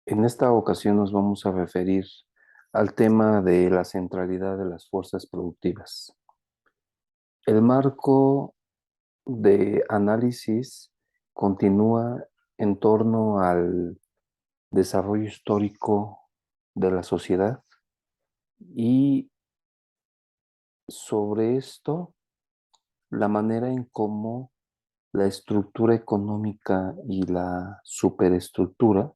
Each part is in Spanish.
En esta ocasión nos vamos a referir al tema de la centralidad de las fuerzas productivas. El marco de análisis continúa en torno al desarrollo histórico de la sociedad y sobre esto la manera en cómo la estructura económica y la superestructura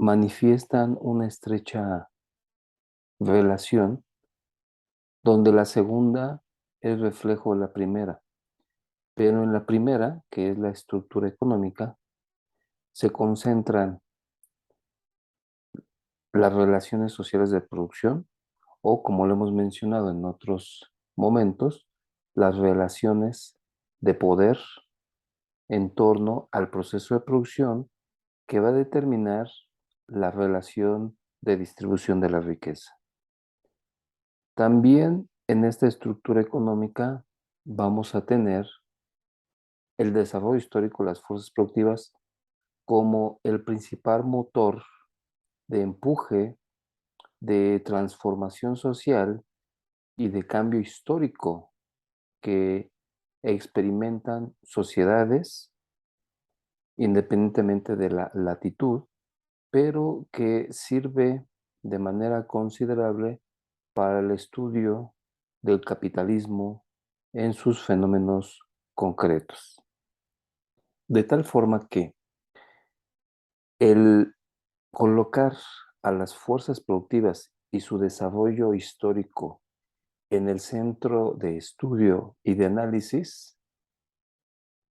manifiestan una estrecha relación donde la segunda es reflejo de la primera, pero en la primera, que es la estructura económica, se concentran las relaciones sociales de producción o, como lo hemos mencionado en otros momentos, las relaciones de poder en torno al proceso de producción que va a determinar la relación de distribución de la riqueza. También en esta estructura económica vamos a tener el desarrollo histórico de las fuerzas productivas como el principal motor de empuje, de transformación social y de cambio histórico que experimentan sociedades independientemente de la latitud, pero que sirve de manera considerable para el estudio del capitalismo en sus fenómenos concretos. De tal forma que el colocar a las fuerzas productivas y su desarrollo histórico en el centro de estudio y de análisis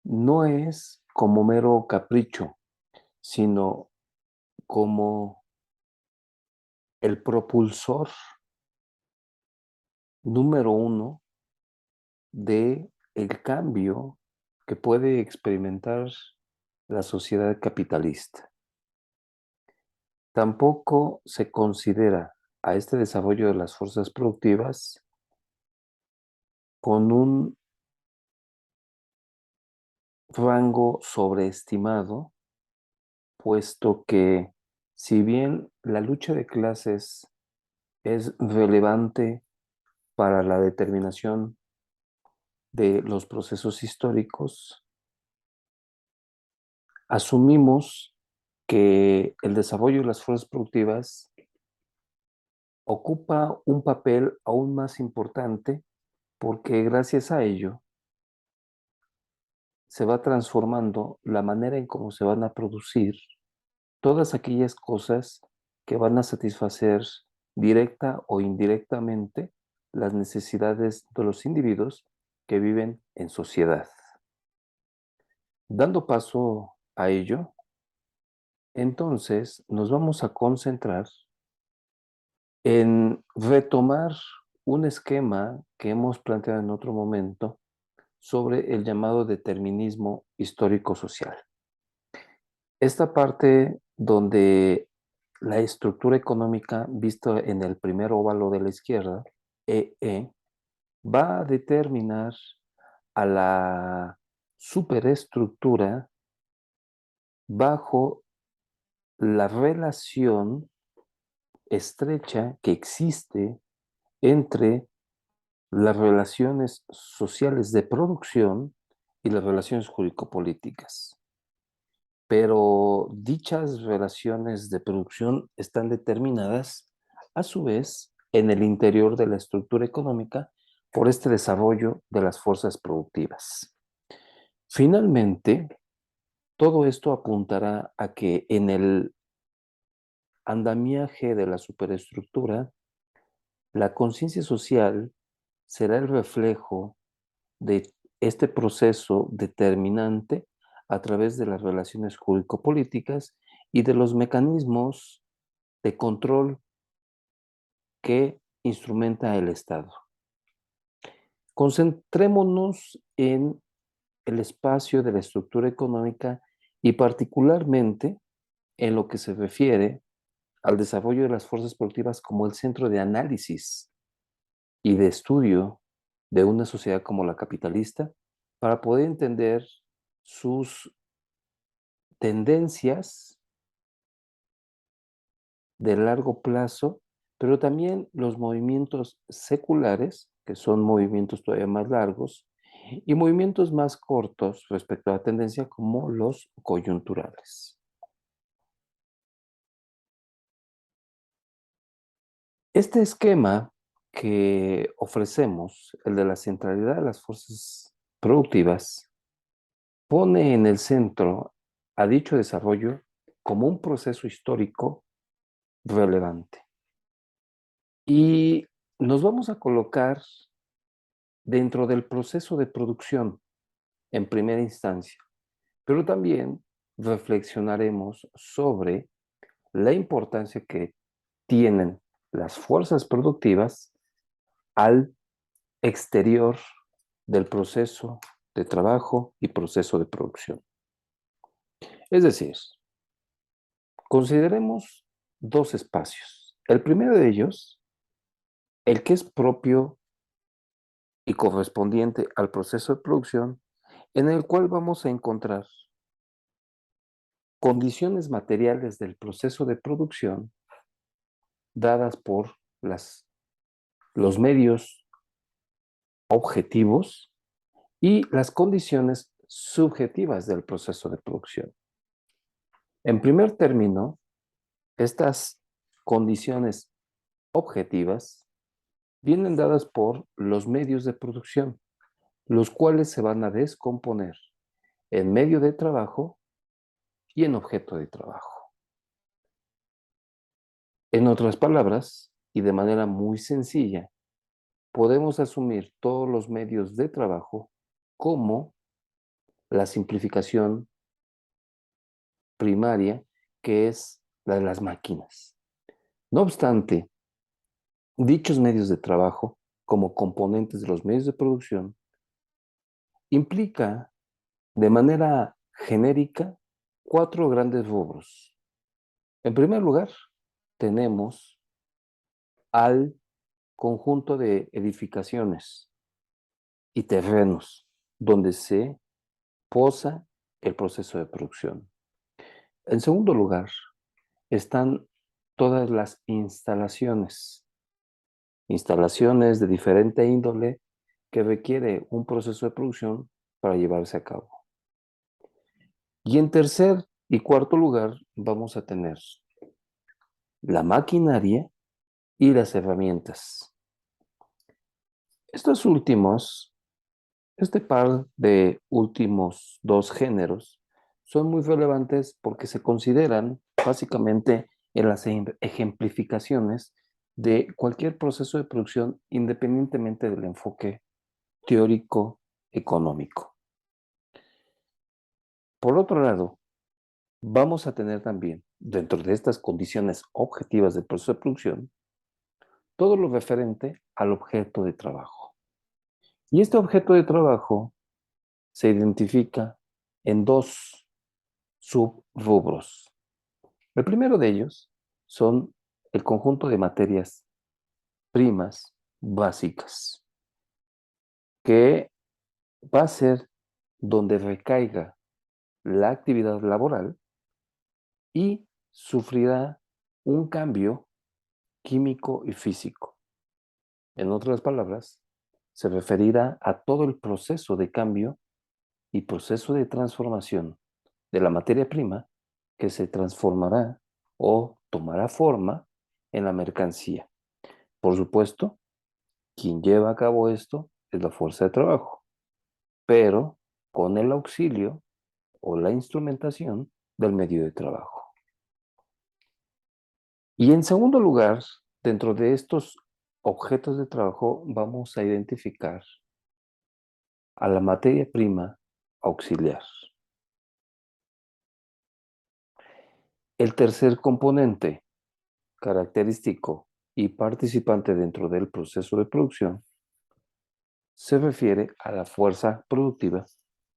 no es como mero capricho, sino como el propulsor número uno de el cambio que puede experimentar la sociedad capitalista. Tampoco se considera a este desarrollo de las fuerzas productivas con un rango sobreestimado, puesto que si bien la lucha de clases es relevante para la determinación de los procesos históricos, asumimos que el desarrollo de las fuerzas productivas ocupa un papel aún más importante porque gracias a ello se va transformando la manera en cómo se van a producir todas aquellas cosas que van a satisfacer directa o indirectamente las necesidades de los individuos que viven en sociedad. Dando paso a ello, entonces nos vamos a concentrar en retomar un esquema que hemos planteado en otro momento sobre el llamado determinismo histórico-social. Esta parte donde la estructura económica, vista en el primer óvalo de la izquierda, EE, va a determinar a la superestructura bajo la relación estrecha que existe entre las relaciones sociales de producción y las relaciones jurídico-políticas. Pero dichas relaciones de producción están determinadas, a su vez, en el interior de la estructura económica por este desarrollo de las fuerzas productivas. Finalmente, todo esto apuntará a que en el andamiaje de la superestructura, la conciencia social será el reflejo de este proceso determinante a través de las relaciones jurídico-políticas y de los mecanismos de control que instrumenta el Estado. Concentrémonos en el espacio de la estructura económica y particularmente en lo que se refiere al desarrollo de las fuerzas productivas como el centro de análisis y de estudio de una sociedad como la capitalista para poder entender sus tendencias de largo plazo, pero también los movimientos seculares, que son movimientos todavía más largos, y movimientos más cortos respecto a la tendencia como los coyunturales. Este esquema que ofrecemos, el de la centralidad de las fuerzas productivas, pone en el centro a dicho desarrollo como un proceso histórico relevante. Y nos vamos a colocar dentro del proceso de producción en primera instancia, pero también reflexionaremos sobre la importancia que tienen las fuerzas productivas al exterior del proceso de trabajo y proceso de producción. Es decir, consideremos dos espacios. El primero de ellos, el que es propio y correspondiente al proceso de producción, en el cual vamos a encontrar condiciones materiales del proceso de producción dadas por los medios objetivos y las condiciones subjetivas del proceso de producción. En primer término, estas condiciones objetivas vienen dadas por los medios de producción, los cuales se van a descomponer en medio de trabajo y en objeto de trabajo. En otras palabras, y de manera muy sencilla, podemos asumir todos los medios de trabajo como la simplificación primaria, que es la de las máquinas. No obstante, dichos medios de trabajo, como componentes de los medios de producción, implica de manera genérica cuatro grandes rubros. En primer lugar, tenemos al conjunto de edificaciones y terrenos donde se posa el proceso de producción. En segundo lugar, están todas las instalaciones de diferente índole que requiere un proceso de producción para llevarse a cabo. Y en tercer y cuarto lugar, vamos a tener la maquinaria y las herramientas. Estos últimos, este par de últimos dos géneros, son muy relevantes porque se consideran básicamente en las ejemplificaciones de cualquier proceso de producción independientemente del enfoque teórico económico. Por otro lado, vamos a tener también, dentro de estas condiciones objetivas del proceso de producción, todo lo referente al objeto de trabajo. Y este objeto de trabajo se identifica en dos subrubros. El primero de ellos son el conjunto de materias primas básicas, que va a ser donde recaiga la actividad laboral y sufrirá un cambio químico y físico. En otras palabras, se referirá a todo el proceso de cambio y proceso de transformación de la materia prima que se transformará o tomará forma en la mercancía. Por supuesto, quien lleva a cabo esto es la fuerza de trabajo, pero con el auxilio o la instrumentación del medio de trabajo. Y en segundo lugar, dentro de estos objetos de trabajo, vamos a identificar a la materia prima auxiliar. El tercer componente característico y participante dentro del proceso de producción se refiere a la fuerza productiva,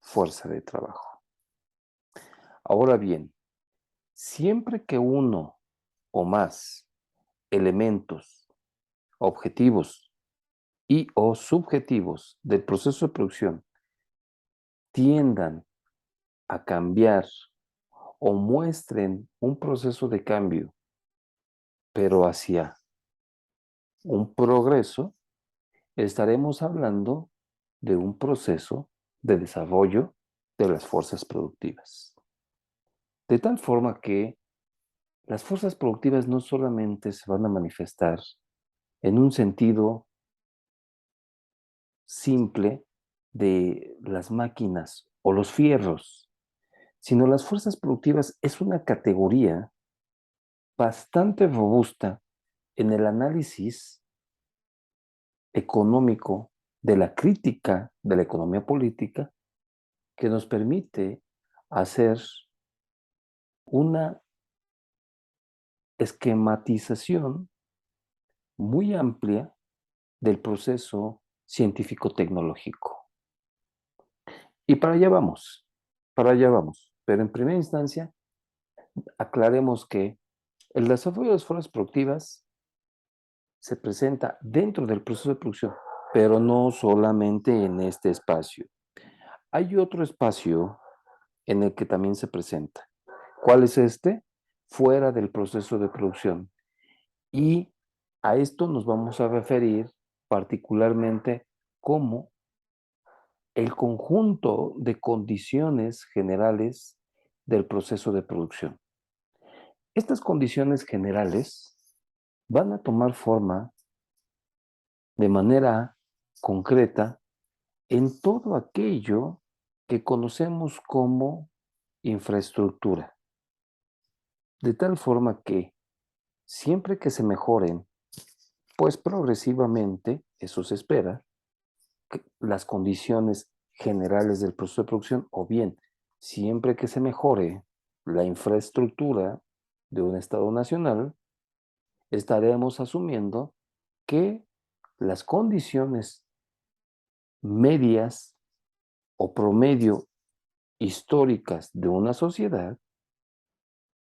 fuerza de trabajo. Ahora bien, siempre que uno o más elementos objetivos y o subjetivos del proceso de producción tiendan a cambiar o muestren un proceso de cambio, pero hacia un progreso, estaremos hablando de un proceso de desarrollo de las fuerzas productivas. De tal forma que las fuerzas productivas no solamente se van a manifestar en un sentido simple de las máquinas o los fierros, sino las fuerzas productivas es una categoría bastante robusta en el análisis económico de la crítica de la economía política que nos permite hacer una esquematización muy amplia del proceso científico-tecnológico. Y para allá vamos. Pero en primera instancia, aclaremos que el desarrollo de las fuerzas productivas se presenta dentro del proceso de producción, pero no solamente en este espacio. Hay otro espacio en el que también se presenta. ¿Cuál es este? Fuera del proceso de producción. Y a esto nos vamos a referir particularmente como el conjunto de condiciones generales del proceso de producción. Estas condiciones generales van a tomar forma de manera concreta en todo aquello que conocemos como infraestructura. De tal forma que siempre que se mejoren, pues progresivamente, eso se espera, las condiciones generales del proceso de producción, o bien, siempre que se mejore la infraestructura de un Estado nacional, estaremos asumiendo que las condiciones medias o promedio históricas de una sociedad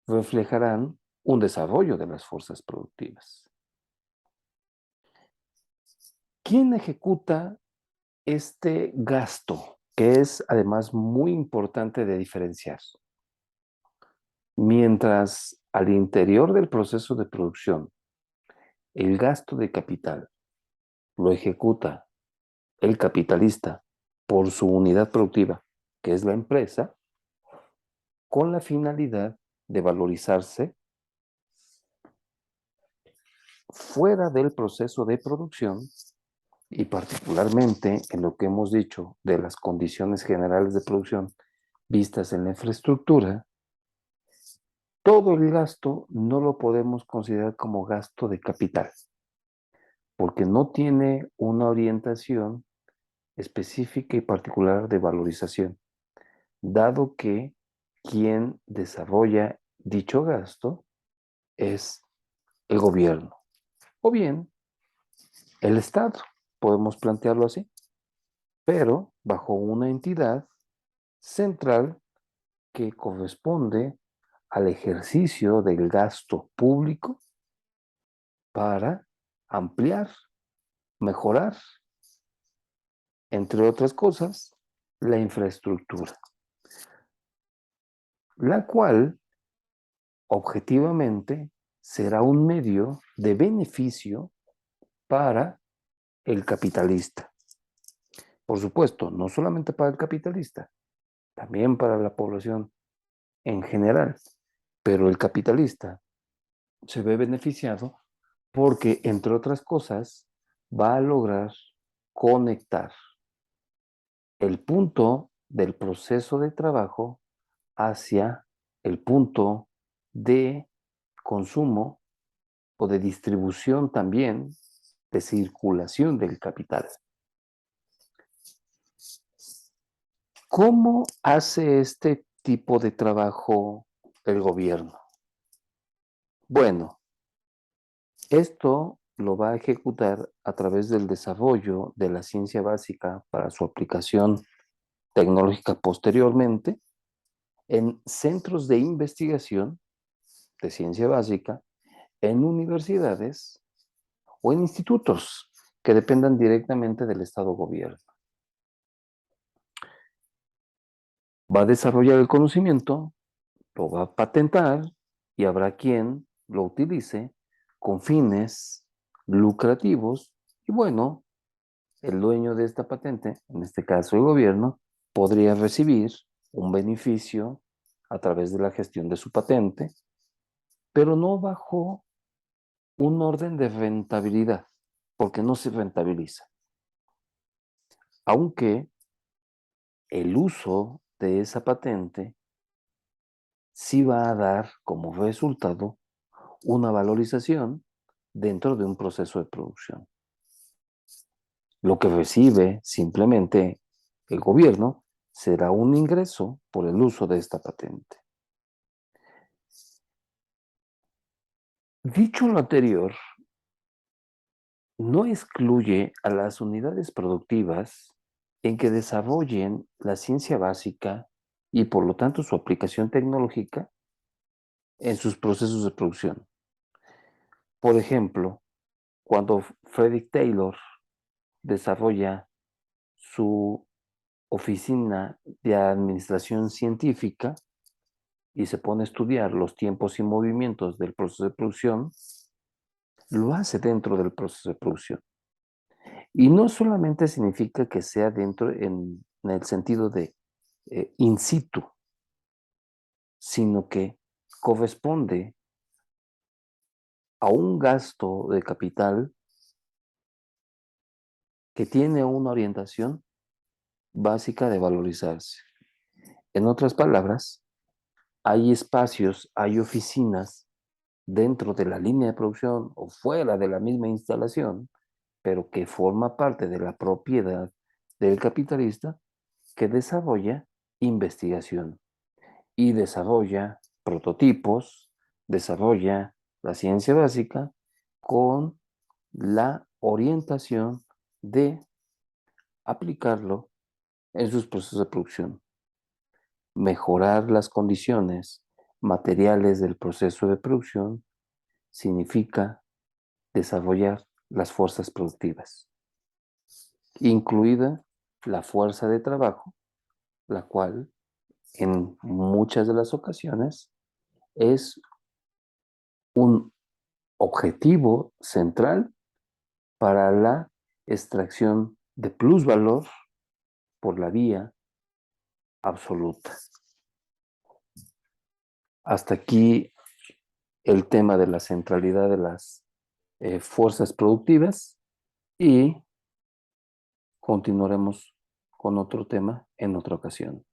reflejarán un desarrollo de las fuerzas productivas. ¿Quién ejecuta este gasto, que es además muy importante de diferenciar? Mientras al interior del proceso de producción, el gasto de capital lo ejecuta el capitalista por su unidad productiva, que es la empresa, con la finalidad de valorizarse fuera del proceso de producción y particularmente en lo que hemos dicho de las condiciones generales de producción vistas en la infraestructura, todo el gasto no lo podemos considerar como gasto de capital, porque no tiene una orientación específica y particular de valorización, dado que quien desarrolla dicho gasto es el gobierno, o bien el Estado, podemos plantearlo así, pero bajo una entidad central que corresponde al ejercicio del gasto público para ampliar, mejorar, entre otras cosas, la infraestructura, la cual objetivamente será un medio de beneficio para el capitalista. Por supuesto, no solamente para el capitalista, también para la población en general, pero el capitalista se ve beneficiado porque, entre otras cosas, va a lograr conectar el punto del proceso de trabajo hacia el punto de consumo o de distribución también, de circulación del capital. ¿Cómo hace este tipo de trabajo el gobierno? Bueno, esto lo va a ejecutar a través del desarrollo de la ciencia básica para su aplicación tecnológica posteriormente en centros de investigación de ciencia básica, en universidades o en institutos que dependan directamente del Estado gobierno. Va a desarrollar el conocimiento lo va a patentar y habrá quien lo utilice con fines lucrativos y bueno, el dueño de esta patente, en este caso el gobierno, podría recibir un beneficio a través de la gestión de su patente, pero no bajo un orden de rentabilidad, porque no se rentabiliza. Aunque el uso de esa patente sí va a dar como resultado una valorización dentro de un proceso de producción. Lo que recibe simplemente el gobierno será un ingreso por el uso de esta patente. Dicho lo anterior, no excluye a las unidades productivas en que desarrollen la ciencia básica y por lo tanto su aplicación tecnológica en sus procesos de producción. Por ejemplo, cuando Frederick Taylor desarrolla su oficina de administración científica y se pone a estudiar los tiempos y movimientos del proceso de producción, lo hace dentro del proceso de producción. Y no solamente significa que sea dentro en el sentido de in situ, sino que corresponde a un gasto de capital que tiene una orientación básica de valorizarse. En otras palabras, hay espacios, hay oficinas dentro de la línea de producción o fuera de la misma instalación, pero que forma parte de la propiedad del capitalista que desarrolla investigación y desarrolla prototipos, desarrolla la ciencia básica con la orientación de aplicarlo en sus procesos de producción, mejorar las condiciones materiales del proceso de producción significa desarrollar las fuerzas productivas, incluida la fuerza de trabajo, la cual en muchas de las ocasiones es un objetivo central para la extracción de plusvalor por la vía absoluta. Hasta aquí el tema de la centralidad de las fuerzas productivas y continuaremos con otro tema en otra ocasión.